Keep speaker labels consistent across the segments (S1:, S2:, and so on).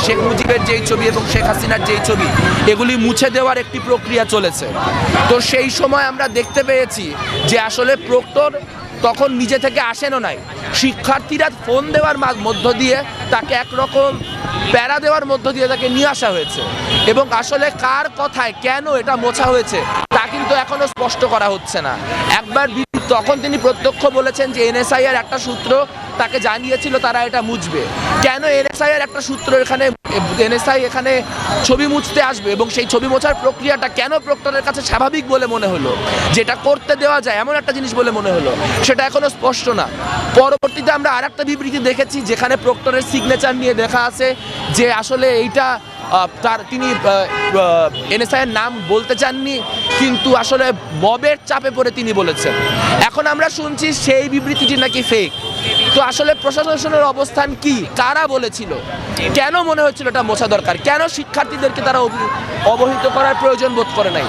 S1: শেখ মুজিবের যেই ছবি এবং শেখ হাসিনার যেই ছবি এগুলি মুছে দেওয়ার একটি প্রক্রিয়া চলেছে। তো সেই সময় আমরা দেখতে পেয়েছি যে আসলে প্রক্টর তখন নিজে থেকে আসেনও নাই, শিক্ষার্থীরা ফোন দেওয়ার মধ্য দিয়ে তাকে একরকম প্যারা দেওয়ার মধ্য দিয়ে তাকে নিয়ে আসা হয়েছে এবং আসলে কার কথায় কেন এটা মোছা হয়েছে তা কিন্তু এখনো স্পষ্ট করা হচ্ছে না। একবার তখন তিনি প্রত্যক্ষ বলেছেন যে এনএসআই এর একটা সূত্র তাকে জানিয়েছিল তারা এটা মুছবে। কেন এনএসআই এর একটা সূত্র এনএসআই এখানে ছবি মুছতে আসবে এবং সেই ছবি মোছার প্রক্রিয়াটা কেন প্রক্টরের কাছে স্বাভাবিক বলে মনে হলো, যেটা করতে দেওয়া যায় এমন একটা জিনিস বলে মনে হলো, সেটা এখনো স্পষ্ট না। পরবর্তীতে আমরা আরেকটা বিবৃতি দেখেছি যেখানে প্রক্টরের সিগনেচার নিয়ে দেখা আছে যে আসলে এইটা তিনি এনএসআই এর নাম বলতে চাননি, কিন্তু আসলে ববের চাপে পড়ে তিনি বলেছেন। এখন আমরা শুনছি সেই বিবৃতিটি নাকি ফেক। তো আসলে প্রশাসনের অবস্থান কি, কারা বলেছিল, কেন মনে হচ্ছিল এটা মোছা দরকার, কেন শিক্ষার্থীদেরকে তারা অবহিত করার প্রয়োজন বোধ করে নাই,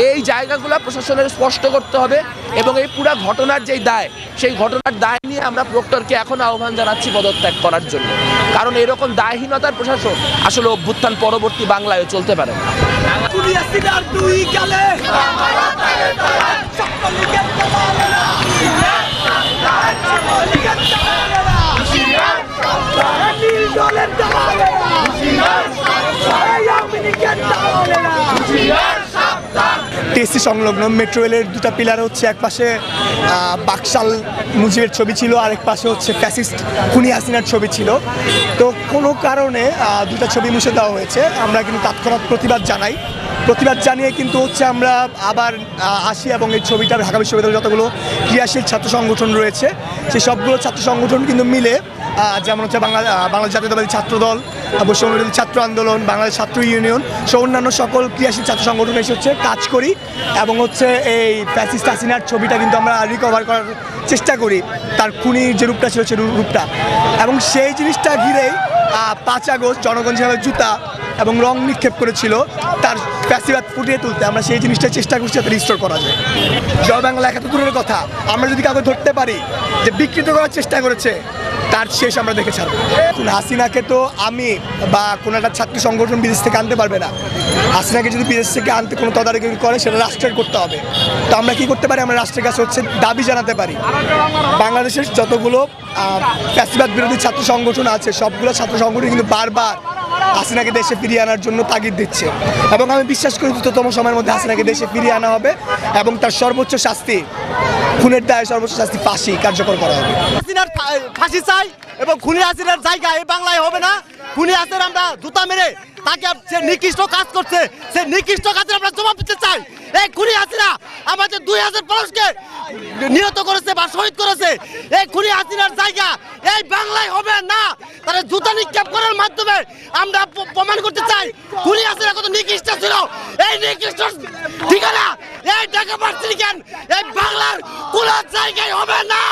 S1: এই জায়গাগুলো প্রশাসনের স্পষ্ট করতে হবে এবং এই পুরো ঘটনার যেই দায় সেই ঘটনার দায় নিয়ে আমরা প্রক্টরকে এখন আহ্বান জানাচ্ছি পদত্যাগ করার জন্য। কারণ এরকম দায়হীনতার প্রশাসন আসলে অভ্যুত্থান পরবর্তী বাংলায় চলতে পারে না।
S2: টিএসসি সংলগ্ন মেট্রো রেলের দুটা পিলার হচ্ছে, এক পাশে বাকশাল মুজিবের ছবি ছিল, আরেক পাশে হচ্ছে ফ্যাসিস্ট খুনি হাসিনার ছবি ছিল। তো কোনো কারণে দুটা ছবি মুছে দেওয়া হয়েছে। আমরা কিন্তু তৎক্ষণাৎ প্রতিবাদ জানিয়ে কিন্তু হচ্ছে আমরা আবার আসি এবং এই ছবিটা ঢাকা বিশ্ববিদ্যালয়ের যতগুলো ক্রিয়াশীল ছাত্র সংগঠন রয়েছে সেই সবগুলো ছাত্র সংগঠন কিন্তু মিলে, যেমন হচ্ছে বাংলাদেশ জাতীয়তাবাদী ছাত্র দল, বৈষম্যবিরোধী ছাত্র আন্দোলন, বাংলাদেশ ছাত্র ইউনিয়ন সহ অন্যান্য সকল ক্রিয়াশীল ছাত্র সংগঠন এসে হচ্ছে কাজ করি এবং হচ্ছে এই ফ্যাসিস্ট হাসিনার ছবিটা কিন্তু আমরা রিকভার করার চেষ্টা করি, তার খুনির যে রূপটা ছিল সেই রূপটা। এবং সেই জিনিসটা ঘিরেই 5 আগস্ট জনগণ যেভাবে জুতা এবং রং নিক্ষেপ করেছিল তার ফ্যাসিবাদ ফুটিয়ে তুলতে আমরা সেই জিনিসটা চেষ্টা করছি যাতে রিস্টোর করা যায়। জয় বাংলা লেখা তো দূরের কথা, আমরা যদি কাউকে ধরতে পারি যে বিকৃত করার চেষ্টা করেছে তার শেষ আমরা দেখে ছাড়ব। হাসিনাকে তো আমি বা কোনো একটা ছাত্র সংগঠন বিদেশ থেকে আনতে পারবে না। হাসিনাকে যদি বিদেশ থেকে আনতে কোনো তদারকি করে সেটা রাষ্ট্রের করতে হবে। তো আমরা কি করতে পারি, আমরা রাষ্ট্রের কাছে হচ্ছে দাবি জানাতে পারি। বাংলাদেশের যতগুলো ফ্যাসিবাদ বিরোধী ছাত্র সংগঠন আছে সবগুলো ছাত্র সংগঠন কিন্তু বারবার হাসিনাকে দেশে ফিরিয়ে আনার জন্য তাগিদ দিচ্ছে এবং আমি বিশ্বাস করি দ্রুততম সময়ের মধ্যে হাসিনাকে দেশে ফিরিয়ে আনা হবে এবং তার সর্বোচ্চ শাস্তি, খুনের দায়ে সর্বোচ্চ শাস্তি ফাঁসি কার্যকর করা হবে।
S3: হাসিনার ফাঁসি চাই এবং খুনি হাসিনার জায়গা এই বাংলায় হবে না। খুনি হাসিনা আমরা জুতা মেরে তাকে সে নিকৃষ্ট কাজ করছে, সে নিকৃষ্ট কাজে আমরা জবাব দিতে চাই। এই খুনি হাসিনা আমাদের 2000 মানুষকে নিহত করেছে বা শহীদ করেছে। এই খুনি হাসিনার জায়গা এই বাংলায় হবে না। তারা জুতা নিক্ষেপ করার মাধ্যমে আমরা প্রমাণ করতে চাই খুনি হাসিনা কত নিকৃষ্ট ছিল। এই নিকৃষ্ট ঠিকানা এই ঢাকা ভার্সিটি এই বাংলার কোন জায়গায় হবে না।